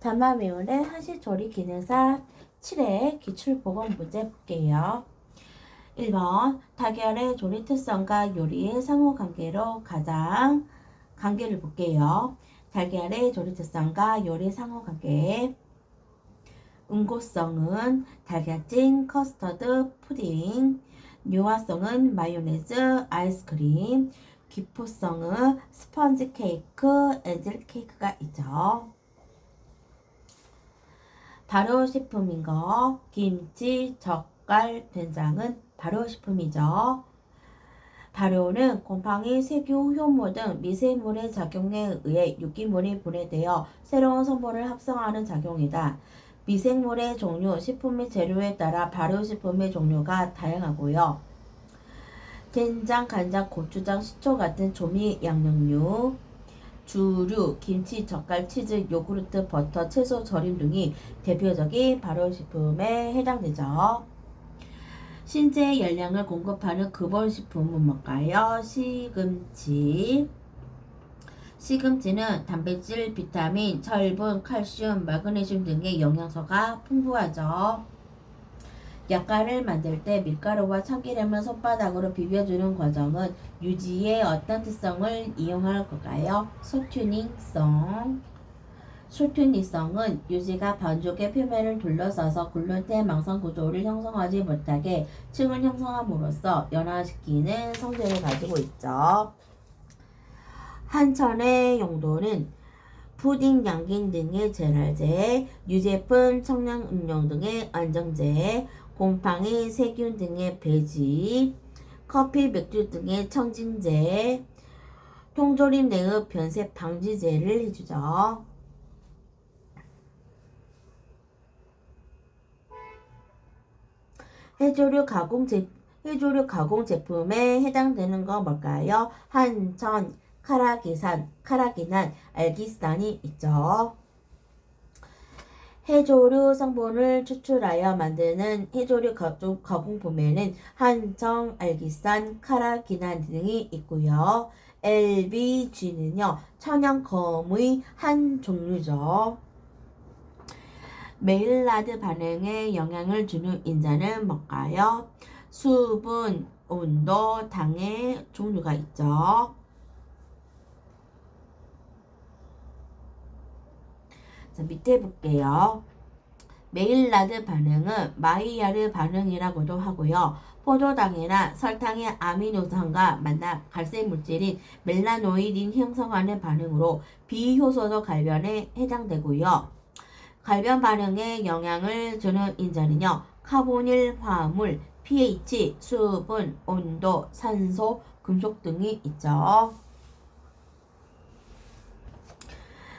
단만 외우는 한시조리 기능사 7회 기출보건 문제 볼게요. 1번 달걀의 조리 특성과 요리의 상호관계로 가장 관계를 볼게요. 달걀의 조리 특성과 요리 상호관계. 응고성은 달걀찜, 커스터드, 푸딩. 유화성은 마요네즈, 아이스크림. 기포성은 스펀지 케이크, 엔젤 케이크가 있죠. 발효식품인 거 김치, 젓갈, 된장은 발효식품이죠. 발효는 곰팡이, 세균, 효모 등 미세물의 작용에 의해 유기물이 분해되어 새로운 성분을 합성하는 작용이다. 미생물의 종류, 식품 및 재료에 따라 발효식품의 종류가 다양하고요. 된장, 간장, 고추장, 식초 같은 조미 양념류, 주류, 김치, 젓갈, 치즈, 요구르트, 버터, 채소, 절임 등이 대표적인 발효식품에 해당되죠. 신체 열량을 공급하는 근본식품은 뭘까요? 시금치. 시금치는 단백질, 비타민, 철분, 칼슘, 마그네슘 등의 영양소가 풍부하죠. 약과를 만들 때 밀가루와 참기름을 손바닥으로 비벼주는 과정은 유지의 어떤 특성을 이용할 걸까요? 소튜닝성. 소튜닝성은 유지가 반죽의 표면을 둘러싸서 글루텐 망상 구조를 형성하지 못하게 층을 형성함으로써 연화시키는 성질을 가지고 있죠. 한천의 용도는 푸딩, 양갱 등의 제랄제, 유제품, 청량음료 등의 안정제, 곰팡이, 세균 등의 배지, 커피, 맥주 등의 청진제, 통조림 내의 변색 방지제를 해주죠. 해조류 가공 제품에 해당되는 건 뭘까요? 한천, 카라기난, 알기산이 있죠. 해조류 성분을 추출하여 만드는 해조류 가공품에는 한청, 알기산, 카라기난 등이 있고요. LBG는요, 천연검의 한 종류죠. 메일라드 반응에 영향을 주는 인자는 뭘까요? 수분, 온도, 당의 종류가 있죠. 자, 밑에 볼게요. 메일라드 반응은 마이야르 반응이라고도 하고요. 포도당이나 설탕의 아미노산과 만나 갈색 물질인 멜라노이딘 형성하는 반응으로 비효소도 갈변에 해당되고요. 갈변 반응에 영향을 주는 인자는요. 카보닐 화합물, pH, 수분, 온도, 산소, 금속 등이 있죠.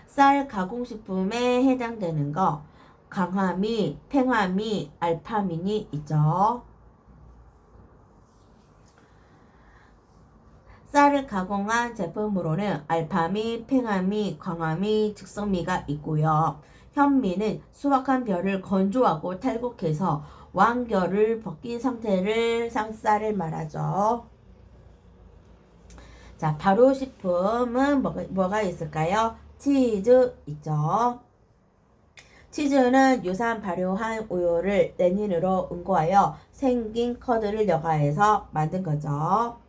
쌀 가공식품에 해당되는 거 강화미, 팽화미, 알파민이 있죠. 쌀을 가공한 제품으로는 알파미, 팽화미, 광화미, 즉석미가 있고요. 현미는 수확한 벼를 건조하고 탈곡해서 완결을 벗긴 상태를 쌀을 말하죠. 자, 발효식품은 뭐가 있을까요? 치즈 있죠. 치즈는 유산 발효한 우유를 레닌으로 응고하여 생긴 커드를 여과해서 만든 거죠.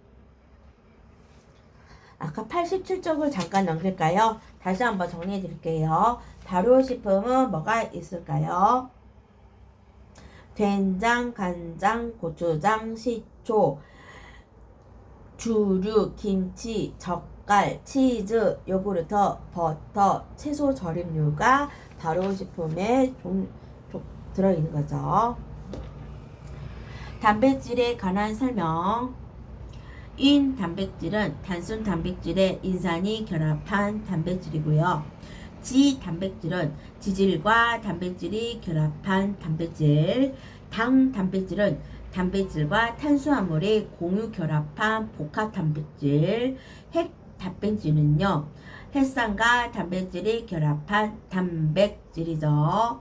아까 87쪽을 잠깐 넘길까요? 다시 한번 정리해 드릴게요. 발효식품은 뭐가 있을까요? 된장, 간장, 고추장, 식초, 주류, 김치, 젓갈, 치즈, 요구르트, 버터, 채소 절임류가 발효식품에 들어있는 거죠. 단백질에 관한 설명. 인 단백질은 단순 단백질에 인산이 결합한 단백질이고요. 지 단백질은 지질과 단백질이 결합한 단백질. 당 단백질은 단백질과 탄수화물이 공유 결합한 복합 단백질. 핵 단백질은요, 햇산과 단백질이 결합한 단백질이죠.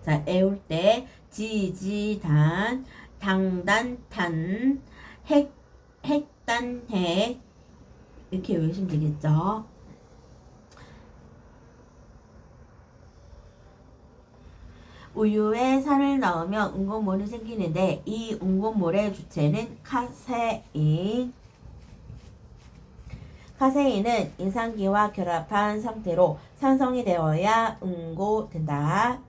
자, 애울 때 지지단, 당단탄, 핵단핵 이렇게 외우시면 되겠죠. 우유에 산을 넣으면 응고물이 생기는데 이 응고물의 주체는 카세인. 카세인은 인산기와 결합한 상태로 산성이 되어야 응고된다.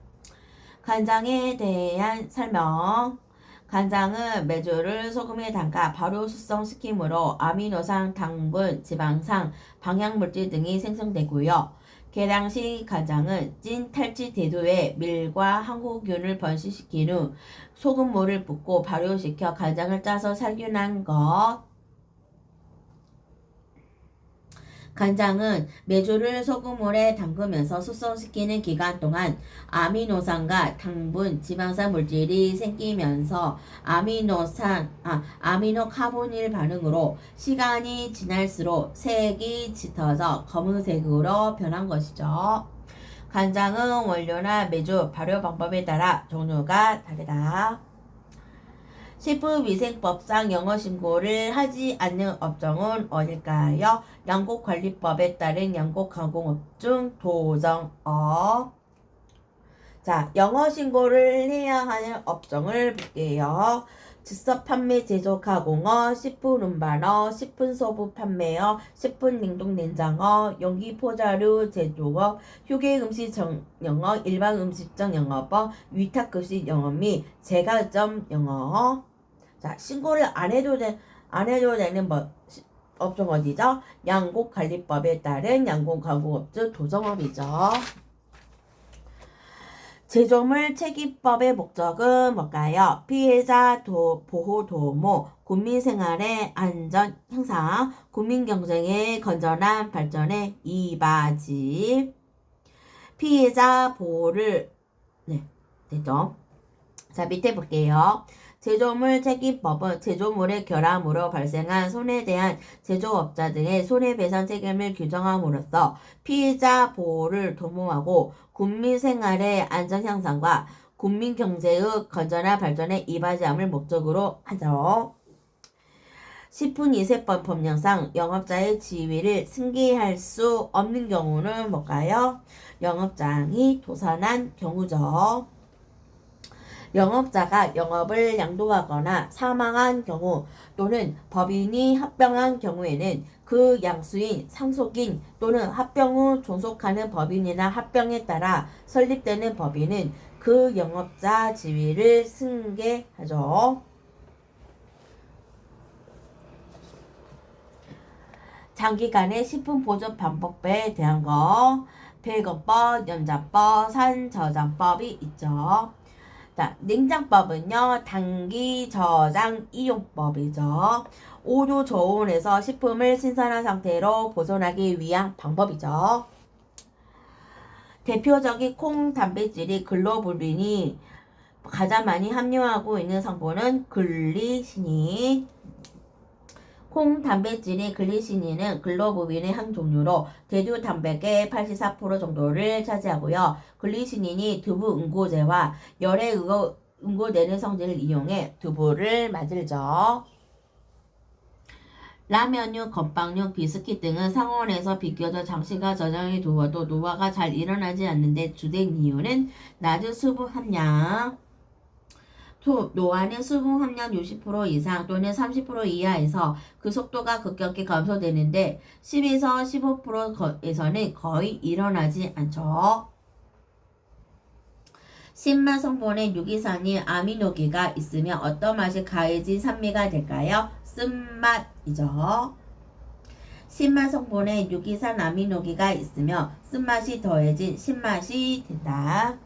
간장에 대한 설명. 간장은 메주를 소금에 담가 발효 숙성시키므로 아미노산, 당분, 지방산, 방향물질 등이 생성되고요. 계량식 간장은 찐 탈취 태도에 밀과 항호균을 번식시킨 후 소금물을 붓고 발효시켜 간장을 짜서 살균한 것. 간장은 메주를 소금물에 담그면서 숙성시키는 기간 동안 아미노산과 당분, 지방산 물질이 생기면서 아미노카보닐 반응으로 시간이 지날수록 색이 짙어져 검은색으로 변한 것이죠. 간장은 원료나 메주, 발효 방법에 따라 종류가 다르다. 식품위생법상 영어신고를 하지 않는 업종은 어딜까요? 양곡관리법에 따른 양곡가공업 중 도정업. 자, 영어신고를 해야 하는 업종을 볼게요. 즉석 판매 제조 가공업, 식품 운반업, 식품 소부 판매업, 식품 냉동 냉장업, 용기 포자류 제조업, 휴게 음식 영업, 일반 음식점 영업업, 위탁급식 영업 및 제과점 영업. 자, 신고를 안 해도 되는 업종 어디죠? 양곡관리법에 따른 양곡가공업주 도정업이죠. 제조물 책임법의 목적은 뭘까요? 피해자 보호 도모, 국민생활의 안전 향상, 국민경쟁의 건전한 발전에 이바지. 피해자 보호를 됐죠? 자, 밑에 볼게요. 제조물 책임법은 제조물의 결함으로 발생한 손해에 대한 제조업자 등의 손해배상 책임을 규정함으로써 피해자 보호를 도모하고 국민생활의 안전 향상과 국민경제의 건전한 발전에 이바지함을 목적으로 하죠. 식품위생법 법령상 영업자의 지위를 승계할 수 없는 경우는 뭘까요? 영업장이 도산한 경우죠. 영업자가 영업을 양도하거나 사망한 경우 또는 법인이 합병한 경우에는 그 양수인, 상속인 또는 합병 후 존속하는 법인이나 합병에 따라 설립되는 법인은 그 영업자 지위를 승계하죠. 장기간의 식품보존 방법에 대한 거 배건법, 연자법, 산저장법이 있죠. 자, 냉장법은요, 단기 저장 이용법이죠. 5도 저온에서 식품을 신선한 상태로 보존하기 위한 방법이죠. 대표적인 콩 단백질이 글로불린이 가장 많이 함유하고 있는 성분은 글리시닌. 콩 단백질인 글리시닌은 글로불린의 한 종류로 대두 단백의 84% 정도를 차지하고요. 글리시닌이 두부 응고제와 열에 응고되는 성질을 이용해 두부를 만들죠. 라면류, 건빵류, 비스킷 등은 상온에서 비교적 장시간 저장해 두어도 노화가 잘 일어나지 않는데 주된 이유는 낮은 수분 함량. 노화는 수분 함량 60% 이상 또는 30% 이하에서 그 속도가 급격히 감소되는데 10에서 15%에서는 거의 일어나지 않죠. 신맛 성분에 유기산이 아미노기가 있으면 어떤 맛이 가해진 산미가 될까요? 쓴맛이죠. 신맛 성분에 유기산 아미노기가 있으면 쓴맛이 더해진 신맛이 된다.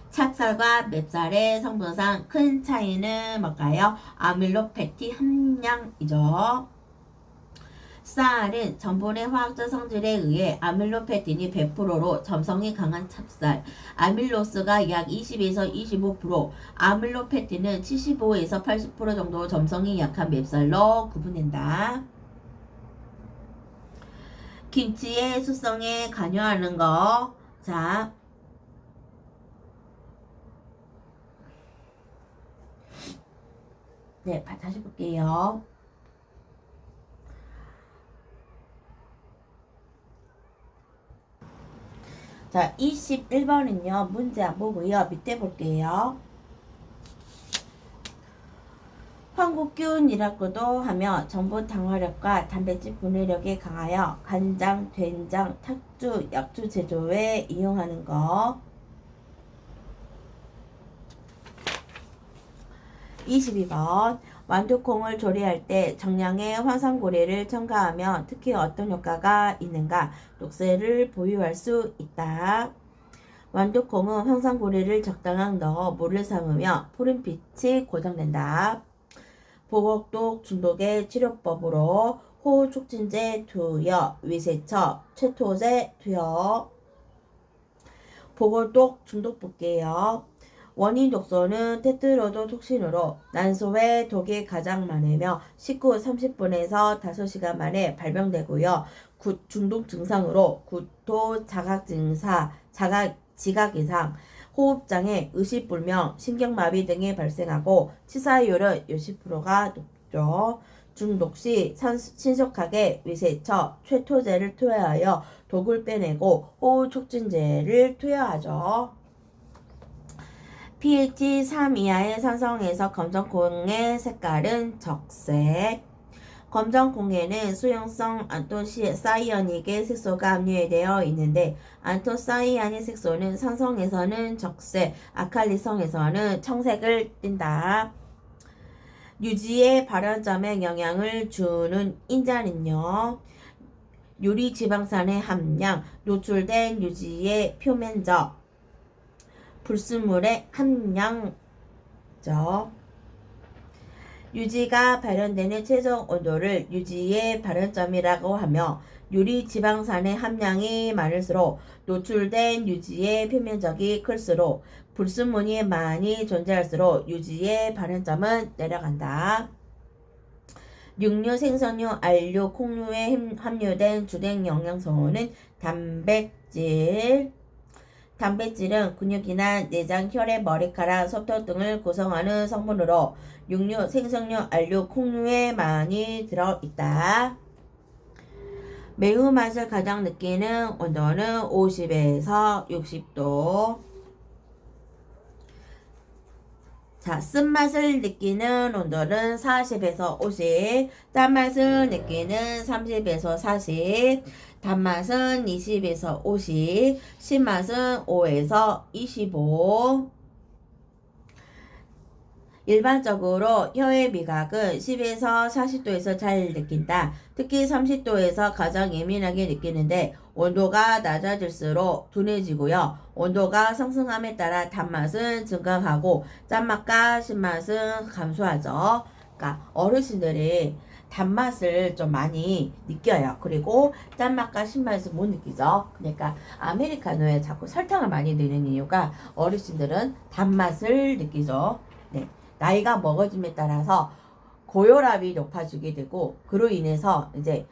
찹쌀과 맵쌀의 성분상 큰 차이는 뭘까요? 아밀로페티 함량이죠. 쌀은 전분의 화학적 성질에 의해 아밀로페틴이 100%로 점성이 강한 찹쌀, 아밀로스가 약 20에서 25%, 아밀로페틴은 75에서 80% 정도 점성이 약한 맵쌀로 구분된다. 김치의 숙성에 관여하는 거. 자, 네, 다시 볼게요. 자, 21번은요. 문제 안 보고요. 밑에 볼게요. 황국균이라고도 하며 전분 당화력과 단백질 분해력에 강하여 간장, 된장, 탁주, 약주 제조에 이용하는 거. 22번 완두콩을 조리할 때 정량의 화산고래를 첨가하면 특히 어떤 효과가 있는가? 녹색을 보유할 수 있다. 완두콩은 황산고래를 적당량 넣어 물을 삶으며 푸른빛이 고정된다. 보곡독 중독의 치료법으로 호흡촉진제 투여, 위세척, 채토제 투여. 보곡독 중독 볼게요. 원인 독소는 테트로도톡신으로 난소에 독이 가장 많으며 식후 30분에서 5시간 만에 발병되고요. 중독 증상으로 구토, 지각 이상, 호흡장애, 의식불명, 신경마비 등이 발생하고 치사율은 60%가 높죠. 중독 시 신속하게 위세처, 최토제를 투여하여 독을 빼내고 호흡촉진제를 투여하죠. pH 3 이하의 산성에서 검정콩의 색깔은 적색. 검정콩에는 수용성 안토사이아닉의 색소가 함유되어 있는데 안토사이아닉 색소는 산성에서는 적색, 아칼리성에서는 청색을 띈다. 유지의 발현점에 영향을 주는 인자는요. 유리지방산의 함량, 노출된 유지의 표면적, 불순물의 함량죠. 유지가 발현되는 최종 온도를 유지의 발현점이라고 하며 유리지방산의 함량이 많을수록 노출된 유지의 표면적이 클수록 불순물이 많이 존재할수록 유지의 발현점은 내려간다. 육류, 생선류, 알류, 콩류에 함유된 주된 영양소는 단백질. 단백질은 근육이나 내장, 혈액, 머리카락, 솜털 등을 구성하는 성분으로 육류, 생선류, 알류, 콩류에 많이 들어있다. 매운맛을 가장 느끼는 온도는 50에서 60도. 자, 쓴맛을 느끼는 온도는 40에서 50, 짠맛을 느끼는 30에서 40, 단맛은 20에서 50, 신맛은 5에서 25. 일반적으로 혀의 미각은 10에서 40도에서 잘 느낀다. 특히 30도에서 가장 예민하게 느끼는데 온도가 낮아질수록 둔해지고요. 온도가 상승함에 따라 단맛은 증가하고 짠맛과 신맛은 감소하죠. 그러니까 어르신들이 단맛을 좀 많이 느껴요. 그리고 짠맛과 신맛을 못 느끼죠. 그러니까 아메리카노에 자꾸 설탕을 많이 넣는 이유가 어르신들은 단맛을 느끼죠. 네. 나이가 먹어짐에 따라서 고혈압이 높아지게 되고 그로 인해서 이제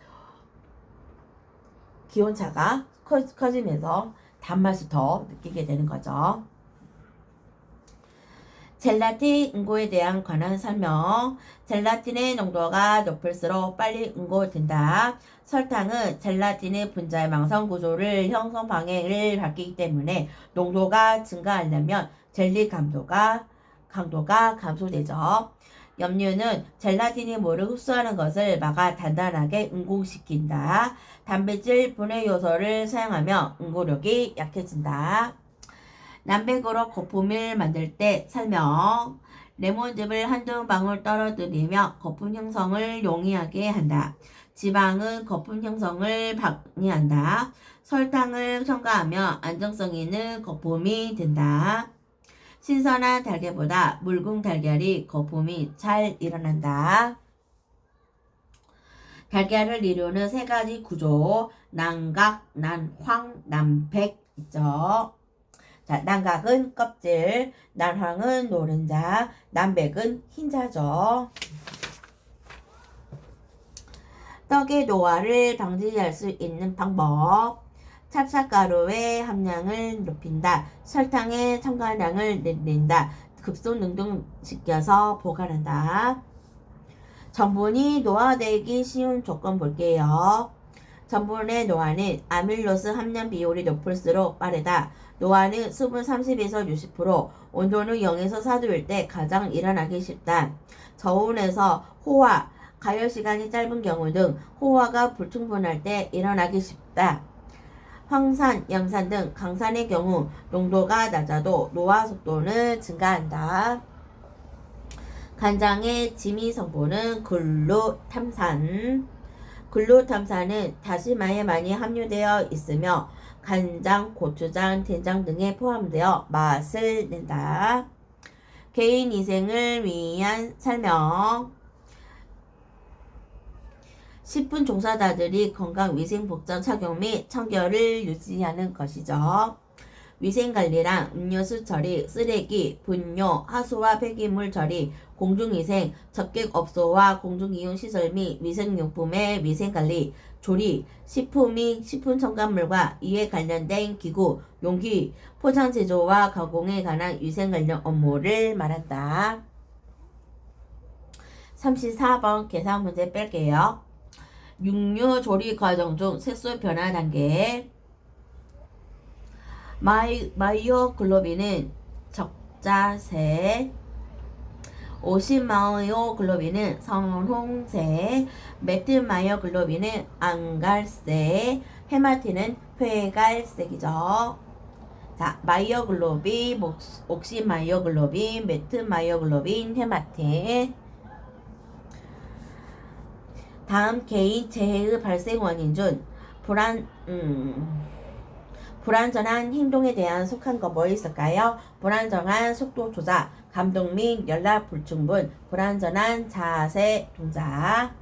기온차가 커지면서 단맛을 더 느끼게 되는 거죠. 젤라틴 응고에 대한 관한 설명. 젤라틴의 농도가 높을수록 빨리 응고된다. 설탕은 젤라틴의 분자의 망성 구조를 형성 방해를 받기 때문에 농도가 증가하려면 젤리 강도가 감소되죠. 염류는 젤라틴이 물을 흡수하는 것을 막아 단단하게 응고시킨다. 단백질 분해 요소를 사용하며 응고력이 약해진다. 남백으로 거품을 만들 때 설명. 레몬즙을 한두 방울 떨어뜨리며 거품 형성을 용이하게 한다. 지방은 거품 형성을 방해한다. 설탕을 첨가하며 안정성 있는 거품이 된다. 신선한 달걀보다 묽은 달걀이 거품이 잘 일어난다. 달걀을 이루는 세 가지 구조, 난각, 난황, 난백 있죠. 자, 난각은 껍질, 난황은 노른자, 난백은 흰자죠. 떡의 노화를 방지할 수 있는 방법. 찹쌀가루의 함량을 높인다. 설탕의 첨가량을 늘린다. 급속 능동시켜서 보관한다. 전분이 노화되기 쉬운 조건 볼게요. 전분의 노화는 아밀로스 함량 비율이 높을수록 빠르다. 노화는 수분 30에서 60%, 온도는 0에서 4도일 때 가장 일어나기 쉽다. 저온에서 호화, 가열 시간이 짧은 경우 등 호화가 불충분할 때 일어나기 쉽다. 황산, 양산 등 강산의 경우 농도가 낮아도 노화 속도는 증가한다. 간장의 지미 성분은 글루탐산. 글루탐산은 다시마에 많이 함유되어 있으며 간장, 고추장, 된장 등에 포함되어 맛을 낸다. 개인 위생을 위한 설명. 식품 종사자들이 건강 위생복장 착용 및 청결을 유지하는 것이죠. 위생관리랑 음료수 처리, 쓰레기, 분뇨, 하수와 폐기물 처리, 공중위생, 접객업소와 공중이용시설 및 위생용품의 위생관리, 조리, 식품 및 식품첨가물과 이에 관련된 기구, 용기, 포장 제조와 가공에 관한 위생 관련 업무를 말한다. 34번 계산 문제 뺄게요. 육류 조리 과정 중 색소 변화 단계. 마이오글로빈은 적자색, 50마이오글로빈은 선홍색, 메til마이오글로빈은 안갈색, 헤마틴은 회갈색이죠. 자, 마이오글로빈, 옥시마이오글로빈, 메til마이오글로빈, 헤마틴. 다음 개인 재해의 발생 원인 중 불안전한 행동에 대한 속한 거 뭐 있을까요? 불안정한 속도 조작, 감동 및 연락 불충분, 불안전한 자세 동작.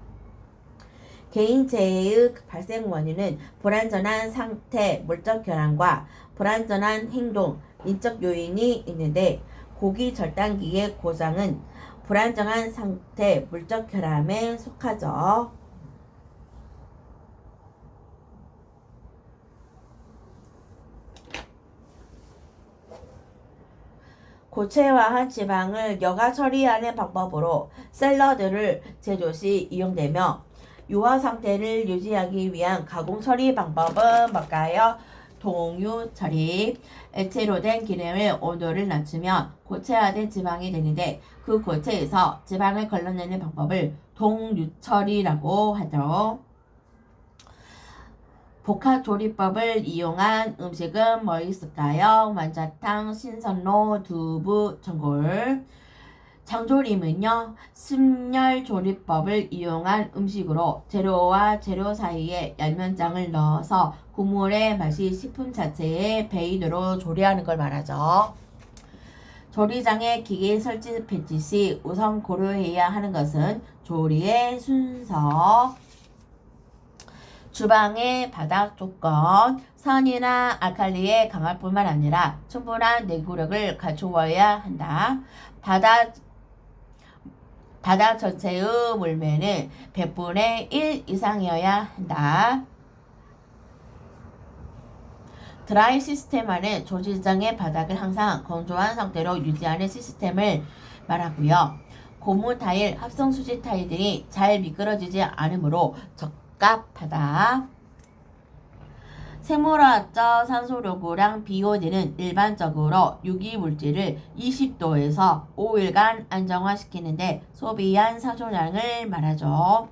개인 재해의 발생 원인은 불안전한 상태, 물적 결함과 불안전한 행동, 인적 요인이 있는데 고기 절단기의 고장은 불안정한 상태, 물적 결함에 속하죠. 고체화한 지방을 여가 처리하는 방법으로 샐러드를 제조 시 이용되며 유화 상태를 유지하기 위한 가공 처리 방법은 뭘까요? 동유 처리. 액체로 된 기름의 온도를 낮추면 고체화된 지방이 되는데 그 고체에서 지방을 걸러내는 방법을 동유처리라고 하죠. 복합조리법을 이용한 음식은 뭐 있을까요? 완자탕, 신선로, 두부, 전골. 장조림은요, 순열조리법을 이용한 음식으로 재료와 재료 사이에 열면장을 넣어서 국물의 맛이 식품 자체에 배인으로 조리하는 걸 말하죠. 조리장에 기계 설치 배치 시 우선 고려해야 하는 것은 조리의 순서, 주방의 바닥 조건, 산이나 알칼리에 강할 뿐만 아니라 충분한 내구력을 갖추어야 한다. 바닥 전체의 물매는 100분의 1 이상이어야 한다. 드라이 시스템화는 조리장의 바닥을 항상 건조한 상태로 유지하는 시스템을 말하고요. 고무 타일, 합성 수지 타일들이 잘 미끄러지지 않으므로 적합하다. 생물화학적 산소요구량 BOD는 일반적으로 유기물질을 20도에서 5일간 안정화시키는데 소비한 산소량을 말하죠.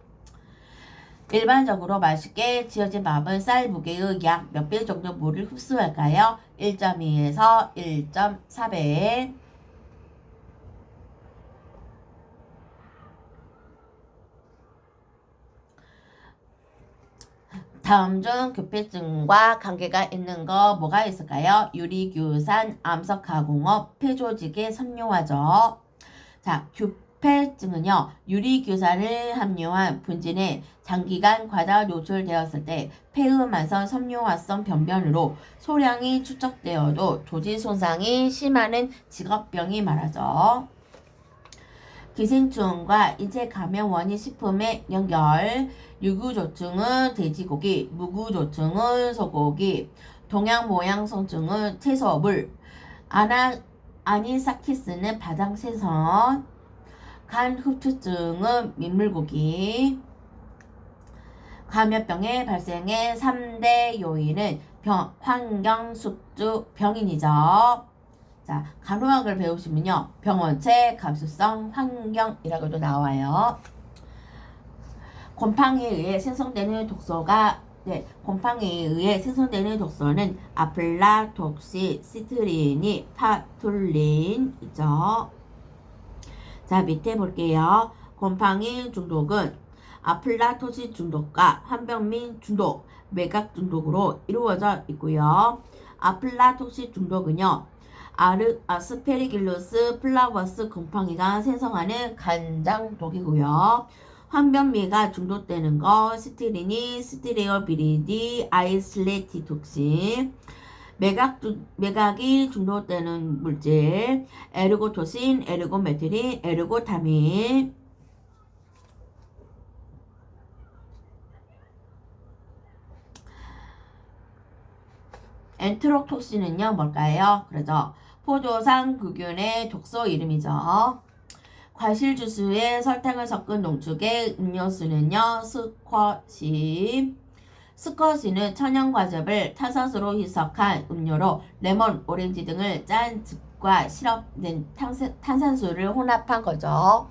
일반적으로 맛있게 지어진 밥은 쌀 무게의 약 몇 배 정도 물을 흡수할까요? 1.2에서 1.4배. 다음 중 규폐증과 관계가 있는 거 뭐가 있을까요? 유리규산, 암석가공업, 폐조직의 섬유화죠. 자, 규폐증은요, 유리규산을 함유한 분진에 장기간 과다 노출되었을 때 폐음화성 섬유화성 변변으로 소량이 축적되어도 조직 손상이 심하는 직업병이 말하죠. 기생충과 인체 감염원인 식품의 연결. 유구조충은 돼지고기, 무구조충은 소고기, 동양모양성충은 채소물, 아니사키스는 바닥생선, 간흡수증은 민물고기. 감염병의 발생의 3대 요인은 환경, 숙주, 병인이죠. 자, 간호학을 배우시면요. 병원체, 감수성, 환경이라고도 나와요. 곰팡이에 의해 생성되는 독소가 곰팡이에 의해 생성되는 독소는 아플라톡시, 시트린이, 파툴린이죠. 자, 밑에 볼게요. 곰팡이 중독은 아플라토시 중독과 환병민 중독, 매각 중독으로 이루어져 있고요. 아플라토시 중독은요. 아스페리길루스 플라버스 곰팡이가 생성하는 간장독이고요. 환병미가 중독되는 거 스티린이 스티레오비리디 아이슬레티톡신, 매각이 중독되는 물질 에르고토신, 에르고메틸린, 에르고타민. 엔테로톡신은요 뭘까요? 그래서 포도상 구균의 독소 이름이죠. 과실 주스에 설탕을 섞은 농축의 음료수는요 스쿼시. 스쿼시는 천연과즙을 탄산수로 희석한 음료로 레몬, 오렌지 등을 짠 즙과 시럽 등 탄산수를 혼합한 거죠.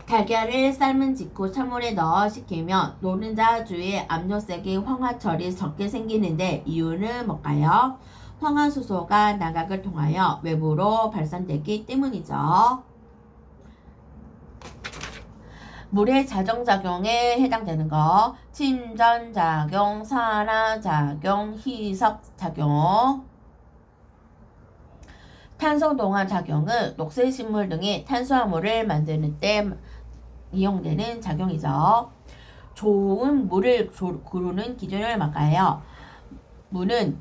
달걀을 삶은 직후 찬물에 넣어 식히면 노른자 주위에 압력색이 황화철이 적게 생기는데 이유는 뭘까요? 황화수소가 나각을 통하여 외부로 발산되기 때문이죠. 물의 자정작용에 해당되는 거 침전작용, 산화작용, 희석작용. 탄소동화작용은 녹색식물 등이 탄수화물을 만드는 데 이용되는 작용이죠. 좋은 물을 고르는 기준을 뭘까요? 물은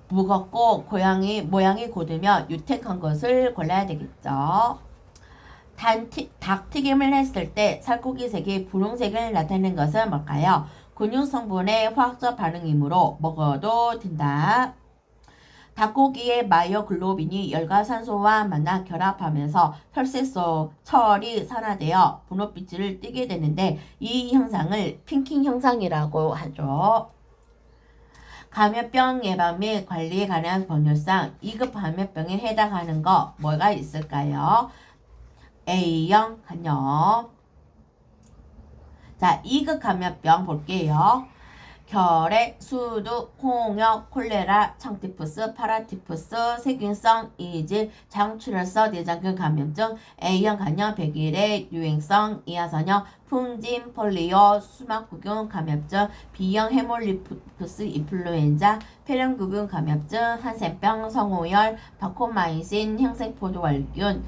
무겁고 모양이 곧으며 유택한 것을 골라야 되겠죠. 닭튀김을 했을 때 살코기색이 분홍색을 나타내는 것은 뭘까요? 근육성분의 화학적 반응이므로 먹어도 된다. 닭고기의 마이오글로빈이 열과 산소와 만나 결합하면서 혈색 속 철이 산화되어 분홍빛을 띠게 되는데 이 현상을 핑킹 현상이라고 하죠. 감염병 예방 및 관리에 관한 법률상 2급 감염병에 해당하는 거 뭐가 있을까요? A형 간염. 자, 2급 감염병 볼게요. 결핵, 수두, 홍역, 콜레라, 청티푸스, 파라티푸스, 세균성, 이질, 장출혈성 내장균 감염증, A형 간염, 백일의 유행성, 이하선형, 풍진, 폴리오, 수막구균 감염증, B형 헤몰리푸스 인플루엔자, 폐렴구균 감염증, 한센병, 성호열, 바코마이신, 형생포도활균,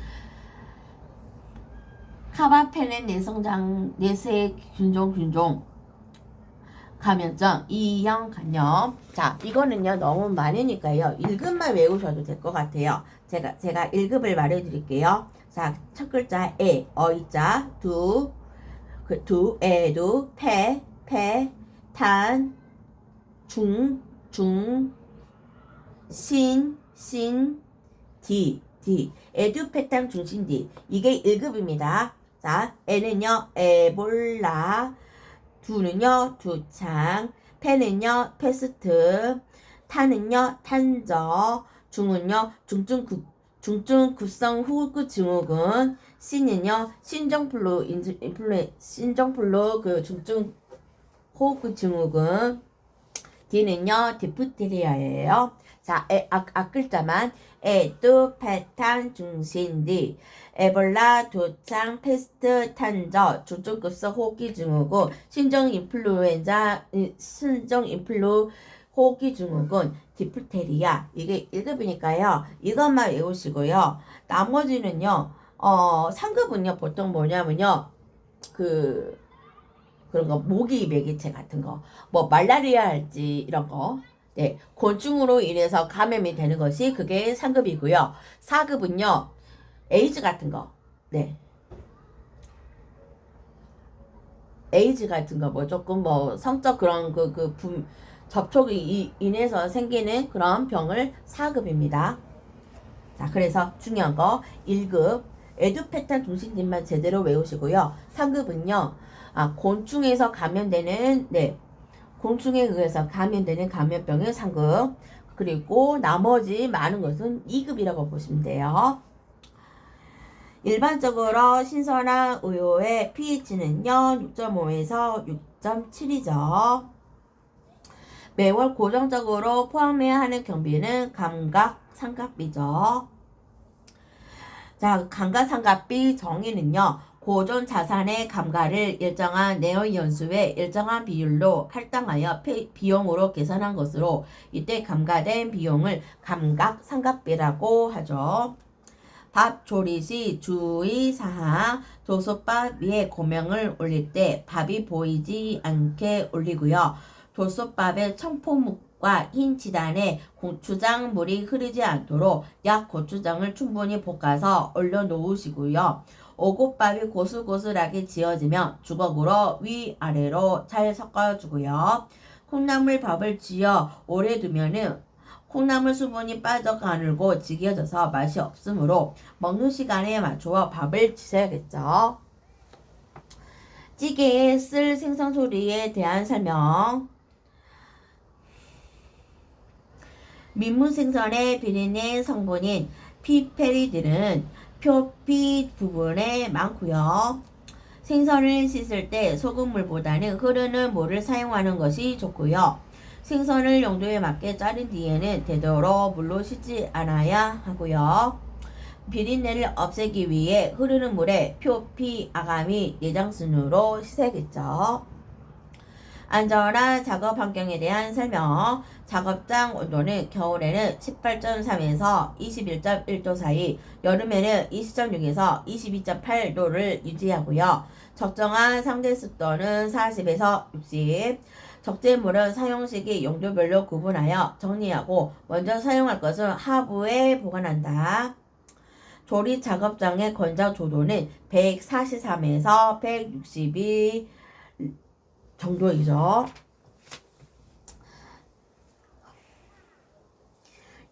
카바페넨 내세균종 감염증, 2형 간염. 자, 이거는요 너무 많으니까요 1급만 외우셔도 될 것 같아요. 제가 1급을 말해드릴게요. 자, 첫 글자 에, 어이자, 에두, 폐, 탄, 중, 신, 디. 에두페탄 중신디. 이게 1급입니다. 자, 에는요 에볼라, 두는요 두창, 폐는요 패스트, 탄은요 탄저, 중은요 중증급성 후구 증후군, 신은요 신종플루 그 중증 호흡구 증후군, D는요 디프테리아예요. 자, 앞글자만 에두페탄 중신디, 에볼라, 도창, 패스트, 탄저, 중증급성 호흡기 증후군, 신종인플루 호흡기 증후군, 디프테리아. 이게 1급이니까요. 이것만 외우시고요. 나머지는요, 상급은요, 보통 뭐냐면요, 그런 거, 모기 매개체 같은 거, 뭐, 말라리아 할지, 이런 거. 네, 곤충으로 인해서 감염이 되는 것이 그게 3급이고요. 4급은요, 에이즈 같은 거. 네. 에이즈 같은 거, 뭐, 조금 뭐, 성적 그런 접촉이 인해서 생기는 그런 병을 4급입니다. 자, 그래서 중요한 거, 1급, 에듀페탄 중심진만 제대로 외우시고요. 3급은요, 곤충에서 감염되는, 곤충에 의해서 감염되는 감염병은 3급, 그리고 나머지 많은 것은 2급이라고 보시면 돼요. 일반적으로 신선한 우유의 pH는요, 6.5에서 6.7이죠. 매월 고정적으로 포함해야 하는 경비는 감가상각비죠. 자, 감가상각비 정의는요, 고존 자산의 감가를 일정한 내연수의 일정한 비율로 할당하여 비용으로 계산한 것으로 이때 감가된 비용을 감가상각비라고 하죠. 밥 조리 시 주의사항, 조솥밥 위에 고명을 올릴 때 밥이 보이지 않게 올리고요. 조솥밥에 청포묵과 흰 지단에 고추장 물이 흐르지 않도록 약 고추장을 충분히 볶아서 올려놓으시고요. 오곡밥이 고슬고슬하게 지어지면 주걱으로 위아래로 잘 섞어주고요. 콩나물 밥을 지어 오래 두면은 콩나물 수분이 빠져 가늘고 지겨져서 맛이 없으므로 먹는 시간에 맞추어 밥을 지어야겠죠. 찌개에 쓸 생선조리에 대한 설명. 민물생선의 비린내 성분인 피페리들은 표피 부분에 많고요. 생선을 씻을 때 소금물보다는 흐르는 물을 사용하는 것이 좋고요. 생선을 용도에 맞게 자른 뒤에는 되도록 물로 씻지 않아야 하고요. 비린내를 없애기 위해 흐르는 물에 표피, 아가미, 내장순으로 씻어야겠죠. 안전한 작업 환경에 대한 설명. 작업장 온도는 겨울에는 18.3에서 21.1도 사이, 여름에는 20.6에서 22.8도를 유지하고요. 적정한 상대 습도는 40에서 60. 적재물은 사용 시기 용도별로 구분하여 정리하고 먼저 사용할 것은 하부에 보관한다. 조리 작업장의 건조 조도는 143에서 162 정도이죠.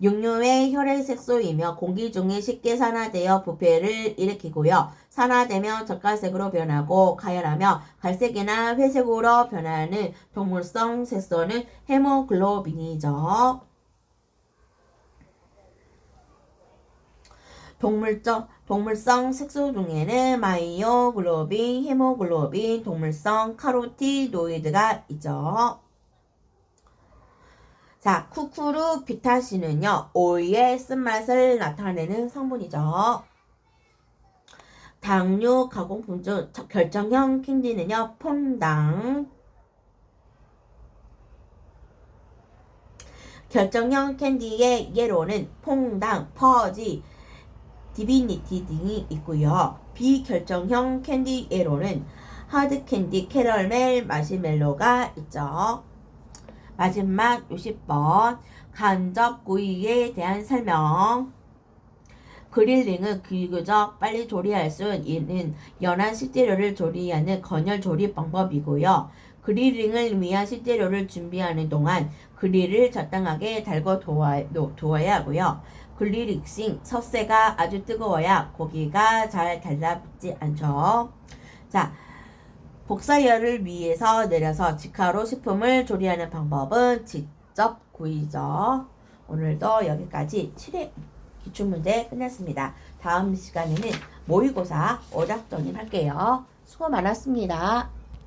육류의 혈액색소이며 공기 중에 쉽게 산화되어 부패를 일으키고요. 산화되면 젓갈색으로 변하고 가열하며 갈색이나 회색으로 변하는 동물성 색소는 헤모글로빈이죠. 동물성 색소 중에는 마이오글로빈, 헤모글로빈, 동물성 카로티노이드가 있죠. 자, 쿠쿠르비타신은요, 오이의 쓴맛을 나타내는 성분이죠. 당류 가공품 중 결정형 캔디는요, 퐁당. 결정형 캔디의 예로는 퐁당, 퍼지, 디비니티 등이 있고요. 비결정형 캔디 예로는 하드캔디, 캐러멜, 마시멜로가 있죠. 마지막 60번 간접구이에 대한 설명. 그릴링은 비교적 빨리 조리할 수 있는 연한 식재료를 조리하는 건열 조리 방법이고요. 그릴링을 위한 식재료를 준비하는 동안 그릴을 적당하게 달궈 두어야 하고요. 그릴 믹싱, 섭새가 아주 뜨거워야 고기가 잘 달라붙지 않죠. 자, 복사열을 위해서 내려서 직화로 식품을 조리하는 방법은 직접 구이죠. 오늘도 여기까지 7회 기출문제 끝났습니다. 다음 시간에는 모의고사 오답정리 할게요. 수고 많았습니다.